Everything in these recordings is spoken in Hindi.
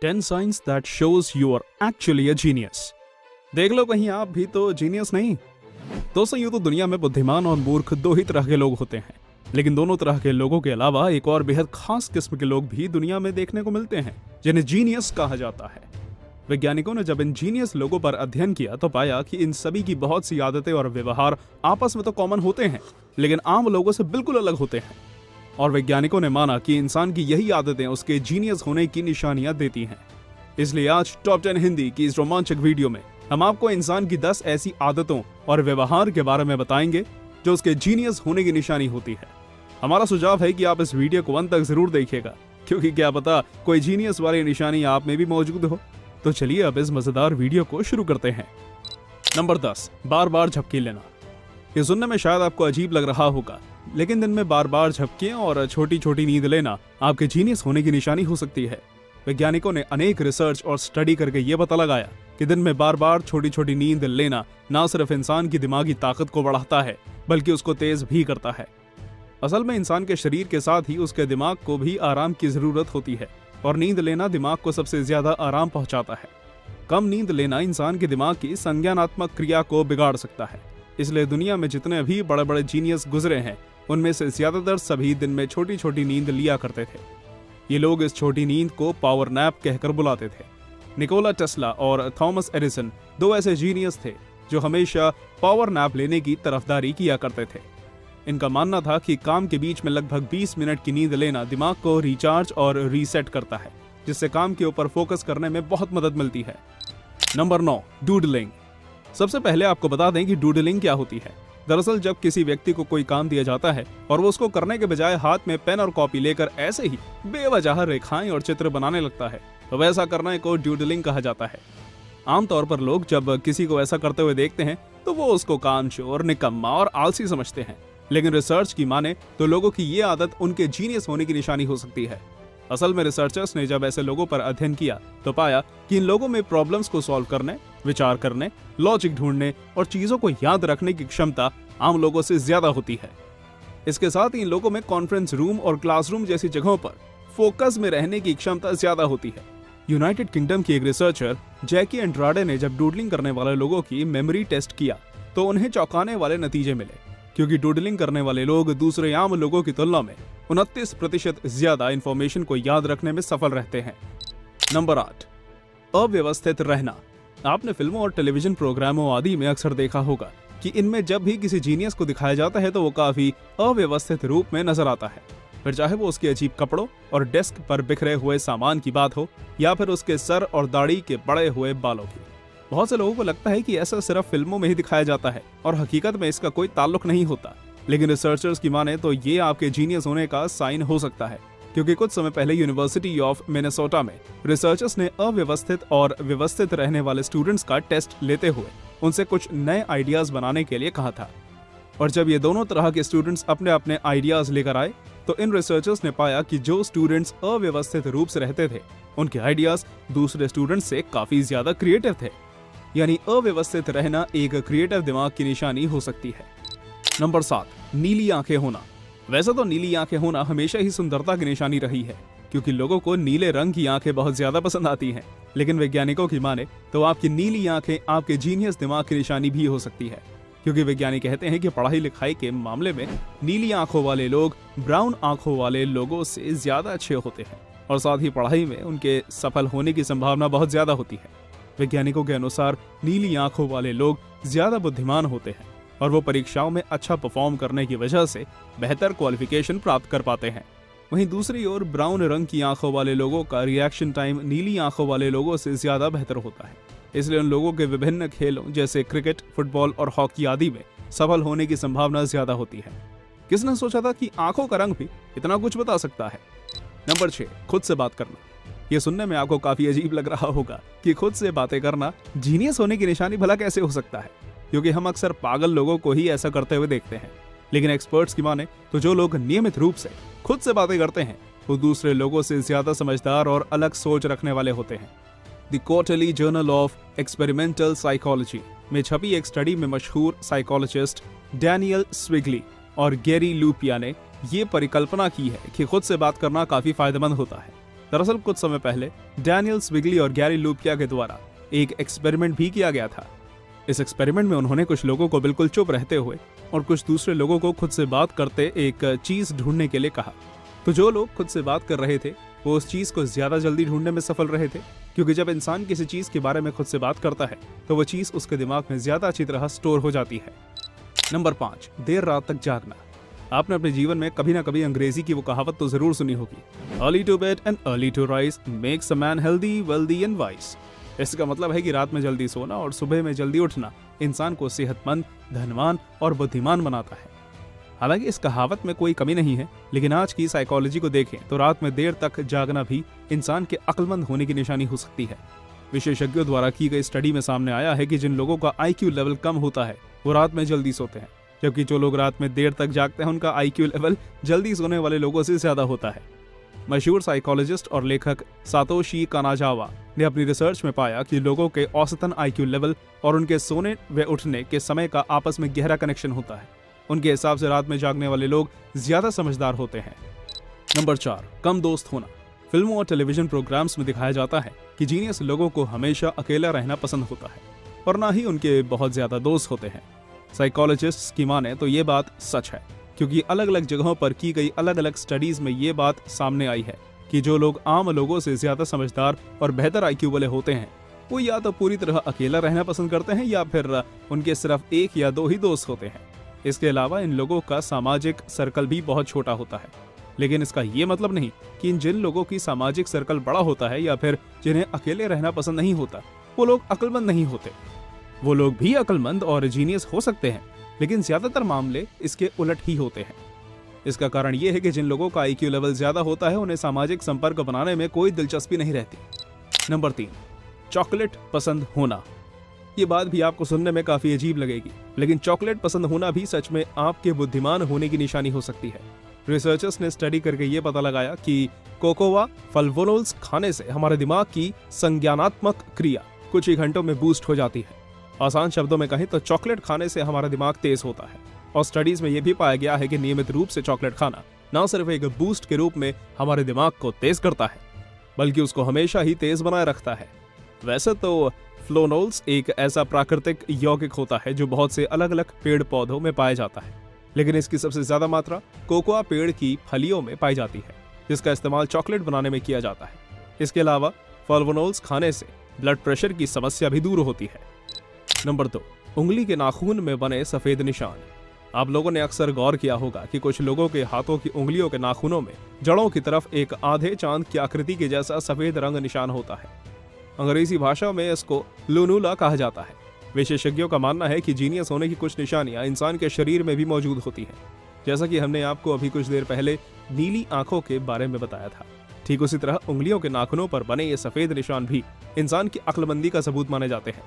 10 signs that shows you are actually a genius। देख लो कहीं आप भी तो जीनियस नहीं। दोस्तों, यूं तो दुनिया में बुद्धिमान और मूर्ख दो ही तरह के लोग होते हैं, लेकिन दोनों तरह के लोगों के अलावा एक और बेहद खास किस्म के लोग भी दुनिया में देखने को मिलते हैं, जिन्हें जीनियस कहा जाता है। वैज्ञानिकों ने जब इन जीनियस लोगों पर अध्ययन किया तो पाया कि इन सभी की बहुत सी आदतें और व्यवहार आपस में तो कॉमन होते हैं, लेकिन आम लोगों से बिल्कुल अलग होते हैं। और वैज्ञानिकों ने माना कि इंसान की यही आदतें उसके जीनियस होने की निशानियां देती हैं। इसलिए आज टॉप 10 हिंदी की इस रोमांचक वीडियो में हम आपको इंसान की 10 ऐसी आदतों और व्यवहार के बारे में बताएंगे जो उसके जीनियस होने की निशानी होती है। हमारा सुझाव है कि आप इस वीडियो को अंत तक जरूर देखिएगा, क्योंकि क्या पता कोई जीनियस वाली निशानी आप में भी मौजूद हो। तो चलिए अब इस मजेदार वीडियो को शुरू करते हैं। नंबर 10, बार बार झपकी लेना। ये सुनने में शायद आपको अजीब लग रहा होगा, लेकिन दिन में बार बार झपकियां और छोटी छोटी नींद लेना आपके जीनियस होने की निशानी हो सकती है। वैज्ञानिकों ने अनेक रिसर्च और स्टडी करके ये पता लगाया कि दिन में बार बार छोटी छोटी नींद लेना न सिर्फ इंसान की दिमागी ताकत को बढ़ाता है, बल्कि उसको तेज भी करता है। असल में इंसान के शरीर के साथ ही उसके दिमाग को भी आराम की जरूरत होती है, और नींद लेना दिमाग को सबसे ज्यादा आराम पहुंचाता है। कम नींद लेना इंसान के दिमाग की संज्ञानात्मक क्रिया को बिगाड़ सकता है। इसलिए दुनिया में जितने भी बड़े बड़े जीनियस गुजरे हैं, उनमें से ज्यादातर सभी दिन में छोटी छोटी नींद लिया करते थे। ये लोग इस छोटी नींद को पावर नैप कहकर बुलाते थे। निकोला टेस्ला और थॉमस एडिसन दो ऐसे जीनियस थे जो हमेशा पावर नैप लेने की तरफदारी किया करते थे। इनका मानना था कि काम के बीच में लगभग 20 मिनट की नींद लेना दिमाग को रिचार्ज और रीसेट करता है, जिससे काम के ऊपर फोकस करने में बहुत मदद मिलती है। Number 9, doodling. सबसे पहले आपको बता दें कि डूडलिंग क्या होती है। दरअसल जब किसी व्यक्ति को कोई काम दिया जाता है और वो उसको करने के बजाय हाथ में पेन और कॉपी लेकर ऐसे ही बेवजह रेखाएं और चित्र बनाने लगता है, तो वैसा करने को डूडलिंग कहा जाता है। आमतौर पर लोग जब किसी को ऐसा करते हुए देखते हैं तो वो उसको कामचोर, निकम्मा और आलसी समझते हैं, लेकिन रिसर्च की माने तो लोगों की ये आदत उनके जीनियस होने की निशानी हो सकती है। असल में रिसर्चर्स ने जब ऐसे लोगों पर अध्ययन किया तो पाया कि इन लोगों में प्रॉब्लम्स को सॉल्व करने, विचार करने, लॉजिक ढूंढने और चीजों को याद रखने की क्षमता आम लोगों से ज्यादा होती है। इसके साथ ही इन लोगों में कॉन्फ्रेंस रूम और क्लासरूम जैसी जगहों पर फोकस में रहने की क्षमता ज्यादा होती है। यूनाइटेड किंगडम की एक रिसर्चर जैकी एंड्राडे ने जब डूडलिंग करने वाले लोगों की मेमोरी टेस्ट किया तो उन्हें चौंकाने वाले नतीजे मिले, क्योंकि डूडलिंग करने वाले लोग दूसरे आम लोगों की तुलना में 29% ज्यादा इंफॉर्मेशन को याद रखने में सफल रहते हैं। नंबर 8, अव्यवस्थित रहना। आपने फिल्मों और टेलीविजन प्रोग्रामों आदि में अक्सर देखा होगा कि इनमें जब भी किसी जीनियस को दिखाया जाता है तो वो काफी अव्यवस्थित रूप में नजर आता है। फिर चाहे वो उसके अजीब कपड़ों और डेस्क पर बिखरे हुए सामान की बात हो, या फिर उसके सर और दाढ़ी के बड़े हुए बालों की। बहुत से लोगों को लगता है कि ऐसा सिर्फ फिल्मों में ही दिखाया जाता है और हकीकत में इसका कोई ताल्लुक नहीं होता, लेकिन रिसर्चर्स की माने तो ये आपके जीनियस होने का साइन हो सकता है, क्योंकि कुछ समय पहले यूनिवर्सिटी ऑफ मिनेसोटा में रिसर्चर्स ने अव्यवस्थित और व्यवस्थित रहने वाले स्टूडेंट्स का टेस्ट लेते हुए उनसे कुछ नए आइडियाज बनाने के लिए कहा था। और जब ये दोनों तरह के स्टूडेंट्स अपने अपने आइडियाज लेकर आए तो इन रिसर्चर्स ने पाया कि जो स्टूडेंट्स अव्यवस्थित रूप से रहते थे उनके आइडियाज दूसरे स्टूडेंट्स से काफी ज्यादा क्रिएटिव थे। यानी अव्यवस्थित रहना एक क्रिएटिव दिमाग की निशानी हो सकती है। नंबर 7, नीली आंखें होना। वैसे तो नीली आंखें होना हमेशा ही सुंदरता की निशानी रही है, क्योंकि लोगों को नीले रंग की आंखें बहुत ज्यादा पसंद आती हैं। लेकिन वैज्ञानिकों की माने तो आपकी नीली आंखें आपके जीनियस दिमाग की निशानी भी हो सकती है, क्योंकि वैज्ञानिक कहते हैं कि पढ़ाई लिखाई के मामले में नीली आंखों वाले लोग ब्राउन आंखों वाले लोगों से ज्यादा अच्छे होते हैं, और साथ ही पढ़ाई में उनके सफल होने की संभावना बहुत ज्यादा होती है। वैज्ञानिकों के अनुसार नीली आंखों वाले लोग ज्यादा बुद्धिमान होते हैं और वो परीक्षाओं में अच्छा परफॉर्म करने की वजह से बेहतर क्वालिफिकेशन प्राप्त कर पाते हैं। वहीं दूसरी ओर ब्राउन रंग की आंखों वाले लोगों का रिएक्शन टाइम नीली आंखों वाले लोगों से ज्यादा बेहतर होता है। इसलिए उन लोगों के विभिन्न खेलों जैसे क्रिकेट, फुटबॉल और हॉकी आदि में सफल होने की संभावना ज्यादा होती है। किसने सोचा था कि आंखों का रंग भी इतना कुछ बता सकता है। नंबर 6, खुद से बात करना। ये सुनने में आपको काफी अजीब लग रहा होगा कि खुद से बातें करना जीनियस होने की निशानी भला कैसे हो सकता है, क्योंकि हम अक्सर पागल लोगों को ही ऐसा करते हुए देखते हैं। लेकिन एक्सपर्ट्स की माने तो जो लोग नियमित रूप से खुद से बातें करते हैं वो दूसरे लोगों से ज्यादा समझदार और अलग सोच रखने वाले होते हैं। The quarterly journal of experimental psychology में छपी एक स्टडी में मशहूर साइकोलॉजिस्ट डैनियल स्विगली और गैरी लूपिया ने ये परिकल्पना की है कि खुद से बात करना काफी फायदेमंद होता है। दरअसल कुछ समय पहले डैनियल स्विगली और गैरी लुपिया के द्वारा एक एक्सपेरिमेंट भी किया गया था। इस एक्सपेरिमेंट में उन्होंने कुछ लोगों को बिल्कुल चुप रहते हुए और कुछ दूसरे लोगों को खुद से बात करते एक चीज ढूंढने के लिए कहा। तो जो लोग खुद से बात कर रहे थे वो उस चीज को ज्यादा जल्दी ढूंढने में सफल रहे थे, क्योंकि जब इंसान किसी चीज के बारे में खुद से बात करता है तो वो चीज उसके दिमाग में ज्यादा अच्छी तरह स्टोर हो जाती है। नंबर 5, देर रात तक जागना। आपने अपने जीवन में कभी ना कभी अंग्रेजी की वो कहावत तो जरूर सुनी होगी, early to bed and early to rise makes a man healthy wealthy and wise. इसका मतलब है कि रात में जल्दी सोना और सुबह में जल्दी उठना इंसान को सेहतमंद, धनवान और बुद्धिमान बनाता है। हालांकि इस कहावत में कोई कमी नहीं है, लेकिन आज की साइकोलॉजी को देखें तो रात में देर तक जागना भी इंसान के अक्लमंद होने की निशानी हो सकती है। विशेषज्ञों द्वारा की गई स्टडी में सामने आया है कि जिन लोगों का IQ लेवल कम होता है वो रात में जल्दी सोते हैं, जबकि जो लोग रात में देर तक जागते हैं उनका IQ लेवल जल्दी सोने वाले लोगों से ज्यादा होता है। मशहूर साइकोलॉजिस्ट और लेखक सातोशी कानाजावा ने अपनी रिसर्च में पाया कि लोगों के औसतन IQ लेवल और उनके सोने व उठने के समय का आपस में गहरा कनेक्शन होता है। उनके हिसाब से रात में जागने वाले लोग ज्यादा समझदार होते हैं। नंबर 4, कम दोस्त होना। फिल्मों और टेलीविजन प्रोग्राम्स में दिखाया जाता है कि जीनियस लोगों को हमेशा अकेला रहना पसंद होता है और ना ही उनके बहुत ज्यादा दोस्त होते हैं। साइकोलॉजिस्ट्स की माने तो ये बात सच है, क्योंकि अलग अलग जगहों पर की गई अलग अलग स्टडीज में ये बात सामने आई है कि जो लोग आम लोगों से ज्यादा समझदार और बेहतर IQ वाले होते हैं वो या तो पूरी तरह अकेला रहना पसंद करते हैं या फिर उनके सिर्फ 1 या 2 ही दोस्त होते हैं। इसके अलावा इन लोगों का सामाजिक सर्कल भी बहुत छोटा होता है। लेकिन इसका ये मतलब नहीं कि जिन लोगों की सामाजिक सर्कल बड़ा होता है या फिर जिन्हें अकेले रहना पसंद नहीं होता वो लोग अक्लमंद नहीं होते। वो लोग भी अक्लमंद और जीनियस हो सकते हैं, लेकिन ज्यादातर मामले इसके उलट ही होते हैं। इसका कारण ये है कि जिन लोगों का IQ लेवल ज्यादा होता है उन्हें सामाजिक संपर्क बनाने में कोई दिलचस्पी नहीं रहती। नंबर 3, चॉकलेट पसंद होना। ये बात भी आपको सुनने में काफी अजीब लगेगी, लेकिन चॉकलेट पसंद होना भी सच में आपके बुद्धिमान होने की निशानी हो सकती है। रिसर्चर्स ने स्टडी करके ये पता लगाया कि कोकोआ फ्लेवोनोल्स खाने से हमारे दिमाग की संज्ञानात्मक क्रिया कुछ ही घंटों में बूस्ट हो जाती है। आसान शब्दों में कहें तो चॉकलेट खाने से हमारा दिमाग तेज होता है, और स्टडीज में यह भी पाया गया है कि नियमित रूप से चॉकलेट खाना न सिर्फ एक बूस्ट के रूप में हमारे दिमाग को तेज करता है, बल्कि उसको हमेशा ही तेज बनाए रखता है। वैसे तो फ्लेवोनोल्स एक ऐसा प्राकृतिक यौगिक होता है जो बहुत से अलग अलग पेड़ पौधों में पाया जाता है, लेकिन इसकी सबसे ज्यादा मात्रा कोकोआ पेड़ की फलियों में पाई जाती है, जिसका इस्तेमाल चॉकलेट बनाने में किया जाता है। इसके अलावा फ्लेवोनोल्स खाने से ब्लड प्रेशर की समस्या भी दूर होती है। नंबर 2, उंगली के नाखून में बने सफेद निशान। आप लोगों ने अक्सर गौर किया होगा कि कुछ लोगों के हाथों की उंगलियों के नाखूनों में जड़ों की तरफ एक आधे चांद की आकृति के जैसा सफेद रंग निशान होता है। अंग्रेजी भाषा में इसको लूनूला कहा जाता है। विशेषज्ञों का मानना है कि जीनियस होने की कुछ निशानियां इंसान के शरीर में भी मौजूद होती हैं, जैसा कि हमने आपको अभी कुछ देर पहले नीली आंखों के बारे में बताया था। ठीक उसी तरह उंगलियों के नाखूनों पर बने ये सफेद निशान भी इंसान की अक्लमंदी का सबूत माने जाते हैं,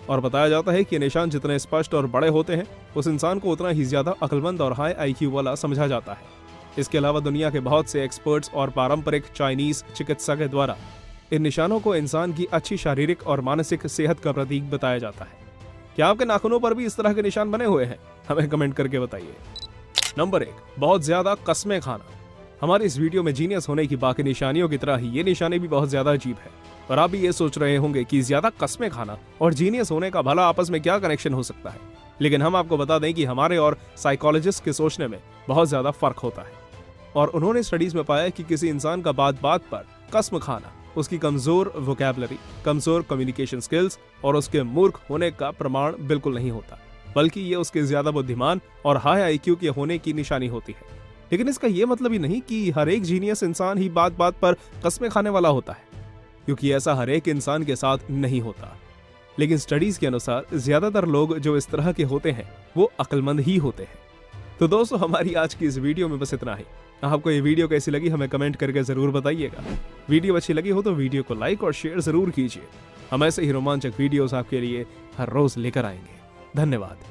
और बताया जाता है कि ये निशान जितने स्पष्ट और बड़े होते हैं उस इंसान को उतना ही ज्यादा अक्लमंद और हाई IQ वाला समझा जाता है। इसके अलावा दुनिया के बहुत से एक्सपर्ट्स और पारंपरिक चाइनीज चिकित्सा के द्वारा इन निशानों को इंसान की अच्छी शारीरिक और मानसिक सेहत का प्रतीक बताया जाता है। क्या आपके नाखूनों पर भी इस तरह के निशान बने हुए हैं? हमें कमेंट करके बताइए। नंबर 1, बहुत ज्यादा कस्में खाना। हमारे इस वीडियो में जीनियस होने की बाकी निशानियों की तरह ही ये निशानी भी बहुत ज्यादा अजीब है, और आप भी ये सोच रहे होंगे कि ज्यादा कस्में खाना और जीनियस होने का भला आपस में क्या कनेक्शन हो सकता है। लेकिन हम आपको बता दें कि हमारे और साइकोलॉजिस्ट के सोचने में बहुत ज्यादा फर्क होता है, और उन्होंने स्टडीज में पाया कि किसी इंसान का बात बात पर कसम खाना उसकी कमजोर वोकैबुलरी, कमजोर कम्युनिकेशन स्किल्स और उसके मूर्ख होने का प्रमाण बिल्कुल नहीं होता, बल्कि ये उसके ज्यादा बुद्धिमान और हाई IQ के होने की निशानी होती है। लेकिन इसका ये मतलब ही नहीं कि हर एक जीनियस इंसान ही बात बात पर कस्में खाने वाला होता है, क्योंकि ऐसा हर एक इंसान के साथ नहीं होता। लेकिन स्टडीज के अनुसार ज्यादातर लोग जो इस तरह के होते हैं वो अक्लमंद ही होते हैं। तो दोस्तों, हमारी आज की इस वीडियो में बस इतना ही। आपको ये वीडियो कैसी लगी हमें कमेंट करके जरूर बताइएगा। वीडियो अच्छी लगी हो तो वीडियो को लाइक और शेयर जरूर कीजिए। हम ऐसे ही रोमांचक वीडियोस आपके लिए हर रोज लेकर आएंगे। धन्यवाद।